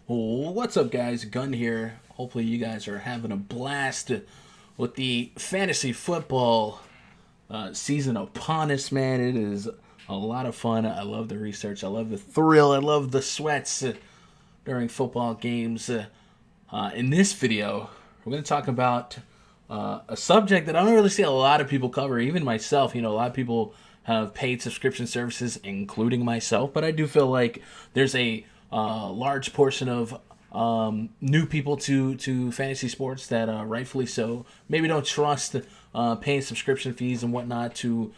What's up, guys? Gun here. Hopefully, you guys are having a blast with the fantasy football season upon us, man. It is a lot of fun. I love the research. I love the thrill. I love the sweats during football games. In this video, we're going to talk about a subject that I don't really see a lot of people cover, even myself. A lot of people have paid subscription services, including myself, but I do feel like there's a large portion of new people to fantasy sports that rightfully so maybe don't trust paying subscription fees and whatnot to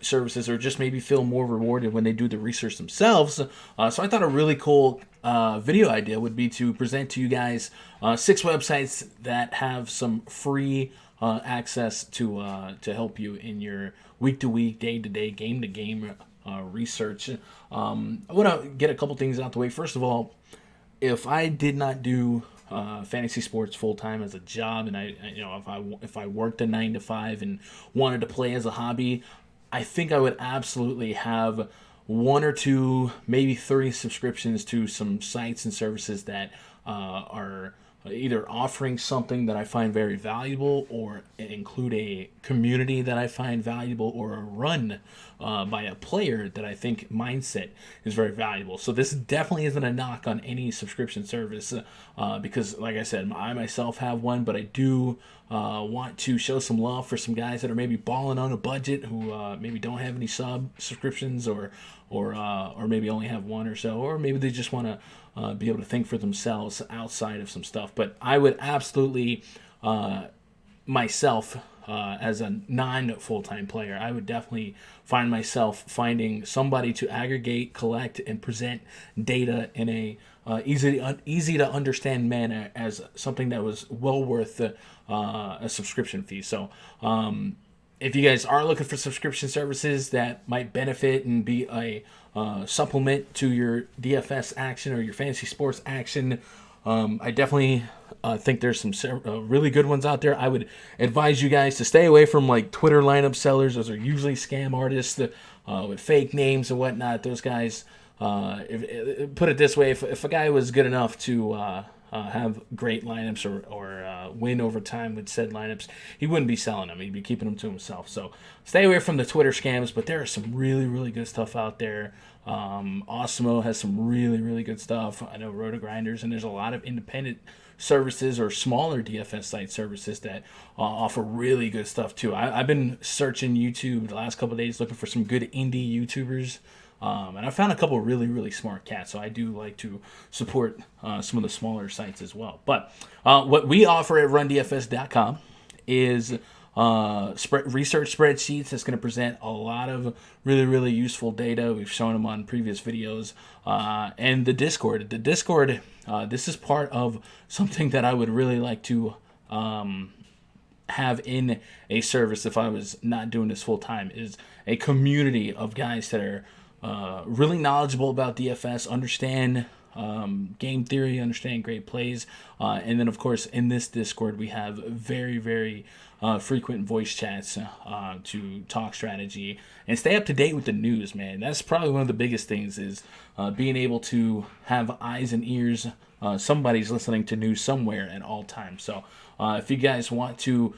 services, or just maybe feel more rewarded when they do the research themselves. So I thought a really cool video idea would be to present to you guys 6 websites that have some free access to help you in your week to week, day to day, game to game research. I want to get a couple things out the way. First of all, if I did not do fantasy sports full time as a job, and if I worked a 9 to 5 and wanted to play as a hobby, I think I would absolutely have 1 or 2, maybe 3 subscriptions to some sites and services that are either offering something that I find very valuable, or include a community that I find valuable, or a run by a player that I think mindset is very valuable. So this definitely isn't a knock on any subscription service, because, like I said, I myself have one, but I do want to show some love for some guys that are maybe balling on a budget, who maybe don't have any subscriptions, or maybe only have one or so, or maybe they just want to be able to think for themselves outside of some stuff. But I would absolutely, myself, as a non-full-time player, I would definitely find myself finding somebody to aggregate, collect, and present data in a easy to understand manner, as something that was well worth a subscription fee. So if you guys are looking for subscription services that might benefit and be a supplement to your DFS action or your fantasy sports action, I definitely think there's some really good ones out there. I would advise you guys to stay away from like Twitter lineup sellers. Those are usually scam artists with fake names and whatnot. Those guys, put it this way, if a guy was good enough to have great lineups, or win over time with said lineups, he wouldn't be selling them. He'd be keeping them to himself. So stay away from the Twitter scams, but there is some really, really good stuff out there. Osmo has some really, really good stuff. I know RotoGrinders, and there's a lot of independent services or smaller DFS site services that offer really good stuff too. I've been searching YouTube the last couple of days looking for some good indie YouTubers. And I found a couple of really, really smart cats, so I do like to support some of the smaller sites as well. But what we offer at RunDFS.com is research spreadsheets that's going to present a lot of really, really useful data. We've shown them on previous videos. And the Discord. This is part of something that I would really like to have in a service if I was not doing this full time, is a community of guys that are really knowledgeable about DFS, understand game theory, understand great plays, and then of course in this Discord we have very, very frequent voice chats to talk strategy and stay up to date with the news. Man, that's probably one of the biggest things, is being able to have eyes and ears. Somebody's listening to news somewhere at all times. So if you guys want to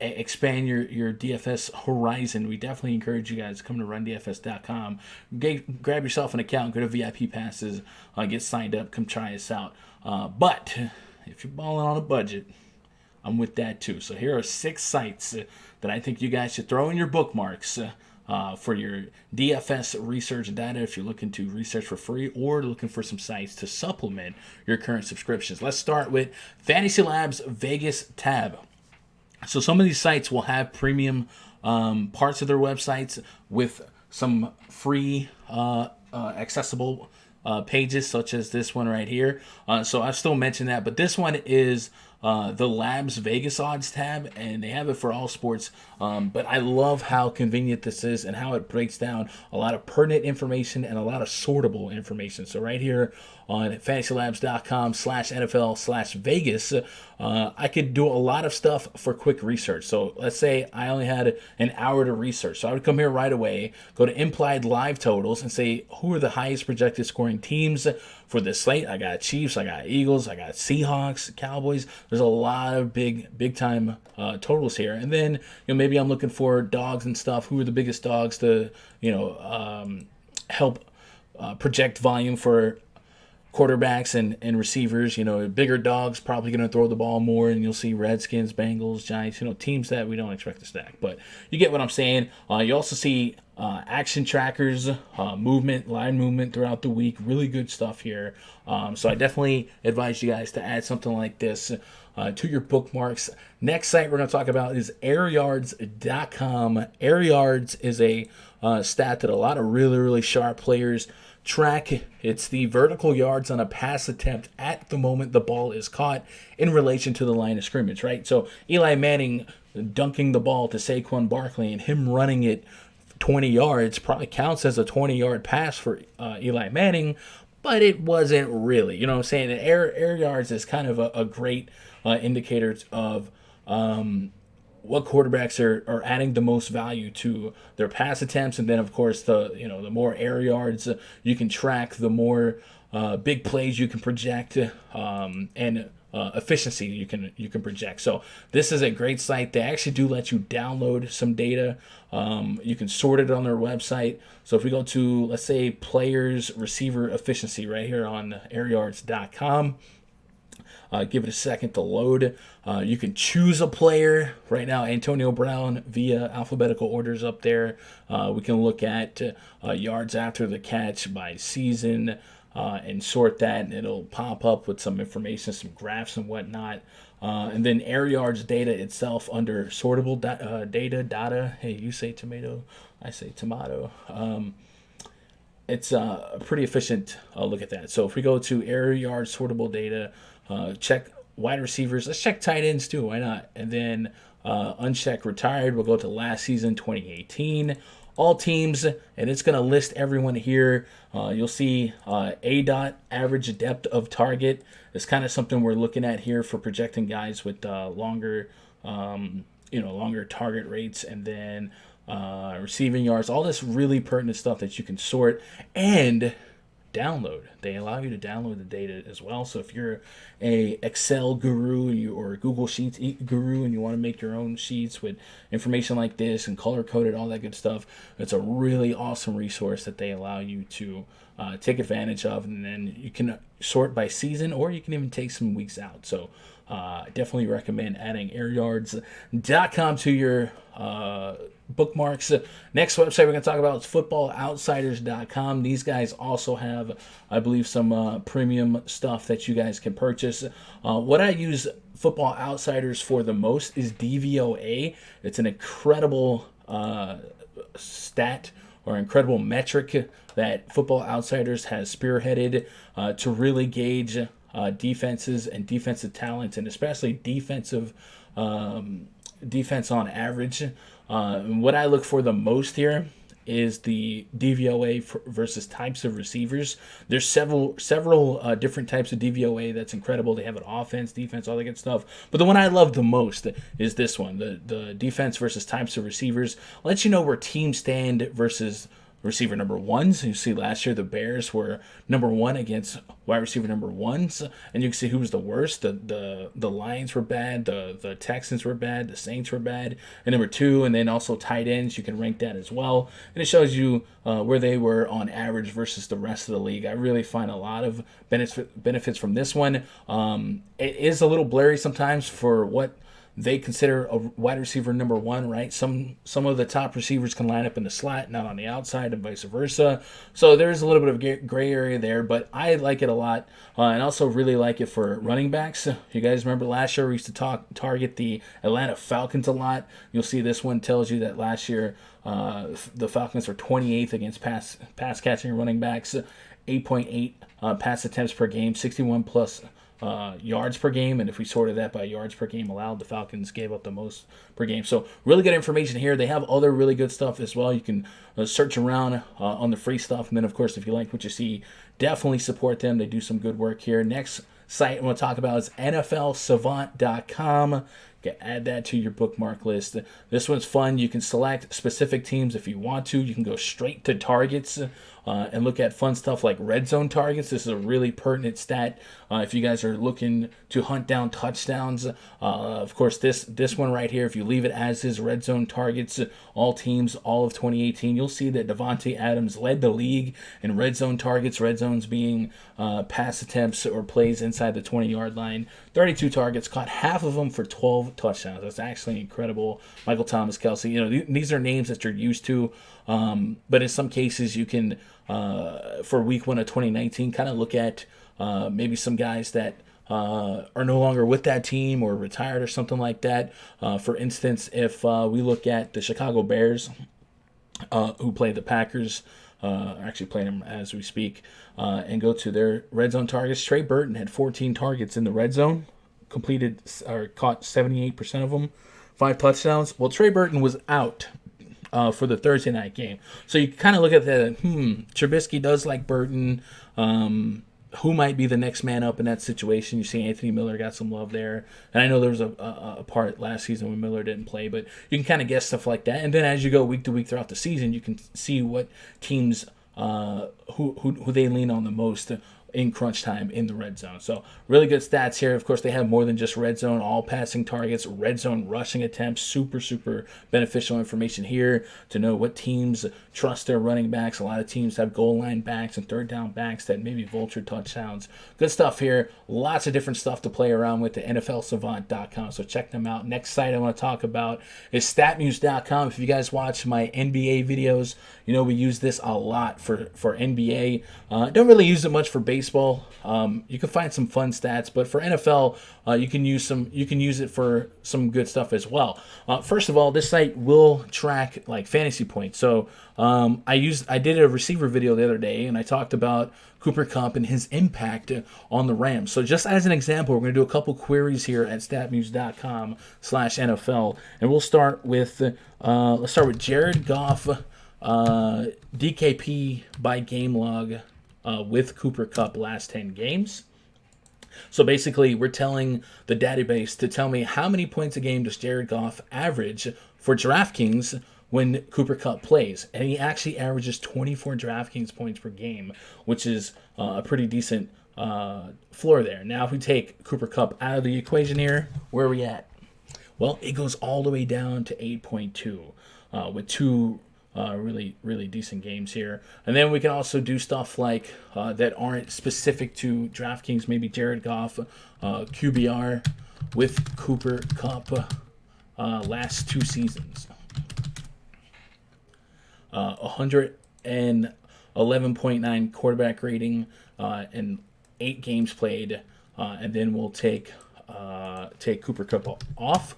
expand your DFS horizon, we definitely encourage you guys to come to RunDFS.com. Grab yourself an account, go to VIP passes, get signed up, come try us out. But if you're balling on a budget, I'm with that too. So here are 6 sites that I think you guys should throw in your bookmarks for your DFS research data, if you're looking to research for free or looking for some sites to supplement your current subscriptions. Let's start with Fantasy Labs Vegas tab. So some of these sites will have premium parts of their websites with some free accessible pages, such as this one right here. So I still mention that, but this one is the Labs Vegas odds tab, and they have it for all sports. But I love how convenient this is and how it breaks down a lot of pertinent information and a lot of sortable information. So right here on fantasylabs.com/NFL/Vegas, I could do a lot of stuff for quick research. So let's say I only had an hour to research. So I would come here right away, go to implied live totals, and say who are the highest projected scoring teams for this slate. I got Chiefs, I got Eagles, I got Seahawks, Cowboys. There's a lot of big time totals here. And then maybe I'm looking for dogs and stuff. Who are the biggest dogs to help project volume for quarterbacks and receivers. Bigger dogs probably going to throw the ball more, and you'll see Redskins, Bengals, Giants, teams that we don't expect to stack. But you get what I'm saying. You also see action trackers, movement, line movement throughout the week. Really good stuff here. So I definitely advise you guys to add something like this to your bookmarks. Next site we're going to talk about is airyards.com. Airyards is a stat that a lot of really sharp players track. It's the vertical yards on a pass attempt at the moment the ball is caught in relation to the line of scrimmage, right? So Eli Manning dunking the ball to Saquon Barkley and him running it 20 yards probably counts as a 20-yard pass for Eli Manning, but it wasn't really. You know what I'm saying? And air yards is kind of a great indicator of what quarterbacks are adding the most value to their pass attempts, and then of course the more air yards you can track, the more big plays you can project, and efficiency you can project. So this is a great site. They actually do let you download some data. You can sort it on their website. So if we go to, let's say, players receiver efficiency right here on airyards.com. Give it a second to load. You can choose a player. Right now, Antonio Brown via alphabetical orders up there. We can look at yards after the catch by season and sort that, and it'll pop up with some information, some graphs and whatnot. And then air yards data itself under sortable data. Hey, you say tomato, I say tomato. It's a pretty efficient look at that. So if we go to air yards sortable data, check wide receivers. Let's check tight ends too. Why not? And then uncheck retired. We'll go to last season, 2018. All teams, and it's going to list everyone here. You'll see A. average depth of target. It's kind of something we're looking at here for projecting guys with longer target rates, and then receiving yards. All this really pertinent stuff that you can sort and download. They allow you to download the data as well. So if you're a Excel guru or Google Sheets guru and you want to make your own sheets with information like this and color coded, all that good stuff, it's a really awesome resource that they allow you to take advantage of. And then you can sort by season, or you can even take some weeks out. So definitely recommend adding airyards.com to your bookmarks. Next website we're going to talk about is footballoutsiders.com. These guys also have, I believe, some premium stuff that you guys can purchase. What I use Football Outsiders for the most is DVOA. It's an incredible stat or incredible metric that Football Outsiders has spearheaded to really gauge defenses and defensive talent, and especially defense on average. What I look for the most here is the DVOA versus types of receivers. There's several different types of DVOA that's incredible. They have an offense, defense, all that good stuff. But the one I love the most is this one, the defense versus types of receivers. Lets you know where teams stand versus receiver number ones. You see last year the Bears were number one against wide receiver number ones, and you can see who was the worst. The Lions were bad, the Texans were bad, the Saints were bad, and number two, and then also tight ends, you can rank that as well. And it shows you where they were on average versus the rest of the league. I really find a lot of benefits from this one. It is a little blurry sometimes for what they consider a wide receiver number one, right? Some of the top receivers can line up in the slot, not on the outside, and vice versa. So there's a little bit of gray area there, but I like it a lot, and also really like it for running backs. You guys remember last year we used to target the Atlanta Falcons a lot. You'll see this one tells you that last year the Falcons were 28th against pass catching running backs, 8.8 pass attempts per game, 61 plus yards per game, and if we sorted that by yards per game allowed, the Falcons gave up the most per game. So really good information here. They have other really good stuff as well. You can search around on the free stuff, and then of course if you like what you see, definitely support them. They do some good work here. Next site I want to talk about is NFLsavant.com. Add that to your bookmark list. This one's fun. You can select specific teams if you want to. You can go straight to targets and look at fun stuff like red zone targets. This is a really pertinent stat if you guys are looking to hunt down touchdowns. Of course, this one right here, if you leave it as is, red zone targets, all teams, all of 2018, you'll see that Davante Adams led the league in red zone targets. Red zones being pass attempts or plays inside the 20-yard line. 32 targets, caught half of them for 12 touchdowns. That's actually incredible. Michael Thomas, Kelsey, these are names that you're used to, but in some cases you can, for week 1 of 2019, kind of look at maybe some guys that are no longer with that team or retired or something like that. For instance, if we look at the Chicago Bears, who play the Packers, actually playing them as we speak, and go to their red zone targets. Trey Burton had 14 targets in the red zone, completed or caught 78% of them, 5 touchdowns. Well, Trey Burton was out for the Thursday night game. So you kind of look at that, Trubisky does like Burton. Who might be the next man up in that situation? You see Anthony Miller got some love there. And I know there was a part last season when Miller didn't play, but you can kind of guess stuff like that. And then as you go week to week throughout the season, you can see what teams, who they lean on the most in crunch time in the red zone. So really good stats here. Of course, they have more than just red zone, all passing targets, red zone rushing attempts. Super, super beneficial information here to know what teams trust their running backs. A lot of teams have goal line backs and third down backs that maybe vulture touchdowns. Good stuff here. Lots of different stuff to play around with at NFLsavant.com. So check them out. Next site I want to talk about is StatMuse.com. If you guys watch my NBA videos, we use this a lot for NBA. Don't really use it much for baseball. You can find some fun stats, but for NFL, you can use it for some good stuff as well. First of all, this site will track like fantasy points. So I did a receiver video the other day, and I talked about Cooper Kupp and his impact on the Rams. So just as an example, we're going to do a couple queries here at statmuse.com/NFL, and we'll start with let's start with Jared Goff, DKP by game log with Cooper Kupp last 10 games. So basically, we're telling the database to tell me how many points a game does Jared Goff average for DraftKings when Cooper Kupp plays. And he actually averages 24 DraftKings points per game, which is a pretty decent floor there. Now, if we take Cooper Kupp out of the equation here, where are we at? Well, it goes all the way down to 8.2 with 2 really, really decent games here. And then we can also do stuff like that aren't specific to DraftKings, maybe Jared Goff, QBR with Cooper Kupp last 2 seasons. 111.9 quarterback rating and 8 games played. And then we'll take Cooper Kupp off.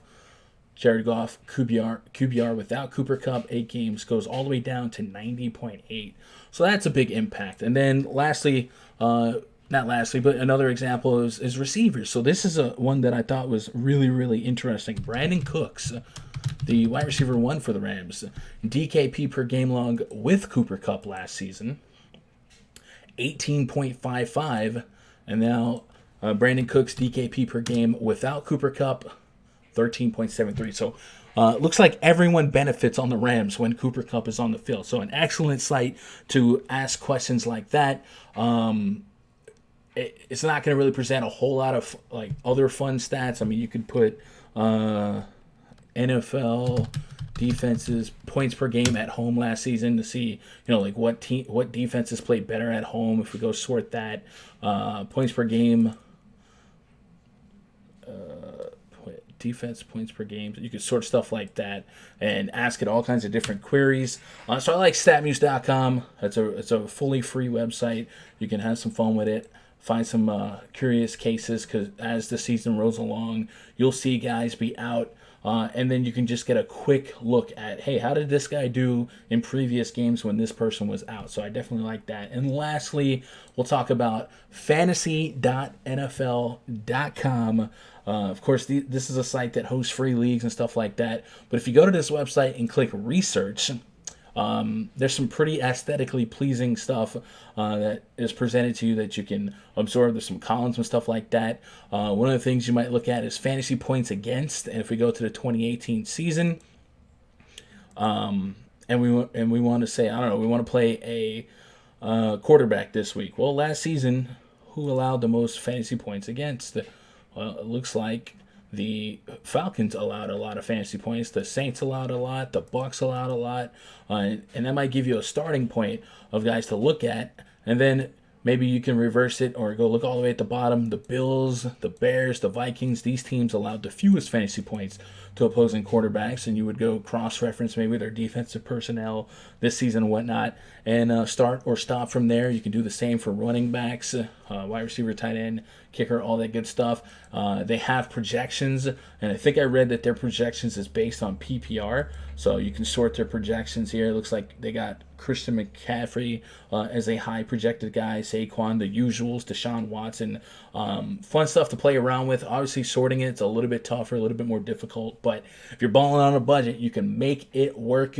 Jared Goff, QBR without Cooper Kupp, 8 games, goes all the way down to 90.8. So that's a big impact. And then lastly, not lastly, but another example is receivers. So this is one that I thought was really, really interesting. Brandon Cooks, the wide receiver 1 for the Rams, DKP per game log with Cooper Kupp last season, 18.55. And now Brandon Cooks, DKP per game without Cooper Kupp, 13.73. So looks like everyone benefits on the Rams when Cooper Kupp is on the field. So an excellent site to ask questions like that. It's not going to really present a whole lot of like other fun stats. I mean, you could put NFL defenses points per game at home last season to see like what defenses played better at home. If we go sort that, points per game. Defense points per game. You can sort stuff like that and ask it all kinds of different queries. So I like StatMuse.com. It's a fully free website. You can have some fun with it. Find some curious cases because as the season rolls along, you'll see guys be out and then you can just get a quick look at, hey, how did this guy do in previous games when this person was out? So I definitely like that. And lastly, we'll talk about fantasy.nfl.com. Of course, this is a site that hosts free leagues and stuff like that. But if you go to this website and click research, there's some pretty aesthetically pleasing stuff that is presented to you that you can absorb. There's some columns and stuff like that. One of the things you might look at is fantasy points against. And if we go to the 2018 season, and we want to say, I don't know, we want to play a quarterback this week. Well, last season, who allowed the most fantasy points against? Well, it looks like the Falcons allowed a lot of fantasy points. The Saints allowed a lot. The Bucs allowed a lot. And that might give you a starting point of guys to look at. And then maybe you can reverse it or go look all the way at the bottom. The Bills, the Bears, the Vikings, these teams allowed the fewest fantasy points to opposing quarterbacks. And you would go cross-reference maybe their defensive personnel this season and whatnot. And start or stop from there. You can do the same for running backs, wide receiver, tight end, kicker, all that good stuff. They have projections, and I think I read that their projections is based on PPR, so you can sort their projections here. It looks like they got Christian McCaffrey as a high projected guy, Saquon, the usuals, Deshaun Watson. Fun stuff to play around with. Obviously, sorting it's a little bit tougher, a little bit more difficult, but if you're balling on a budget, you can make it work.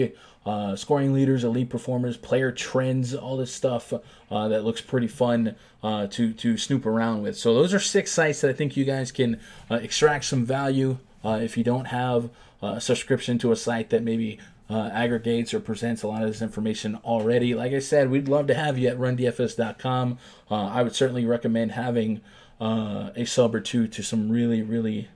Scoring leaders, elite performers, player trends, all this stuff that looks pretty fun to snoop around with. So those are 6 sites that I think you guys can extract some value if you don't have a subscription to a site that maybe aggregates or presents a lot of this information already. Like I said, we'd love to have you at rundfs.com. I would certainly recommend having a sub or two to some really, really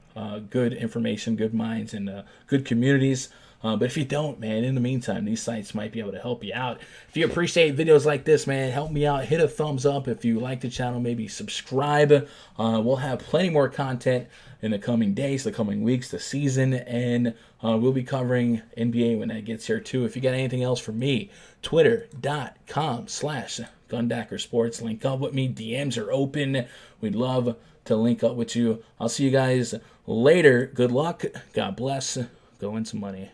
good information, good minds, and good communities. But if you don't, man, in the meantime, these sites might be able to help you out. If you appreciate videos like this, man, help me out. Hit a thumbs up. If you like the channel, maybe subscribe. We'll have plenty more content in the coming days, the coming weeks, the season, and we'll be covering NBA when that gets here too. If you got anything else for me, twitter.com/GundackerSports. Link up with me. DMs are open. We'd love to link up with you. I'll see you guys later. Good luck. God bless. Go win some money.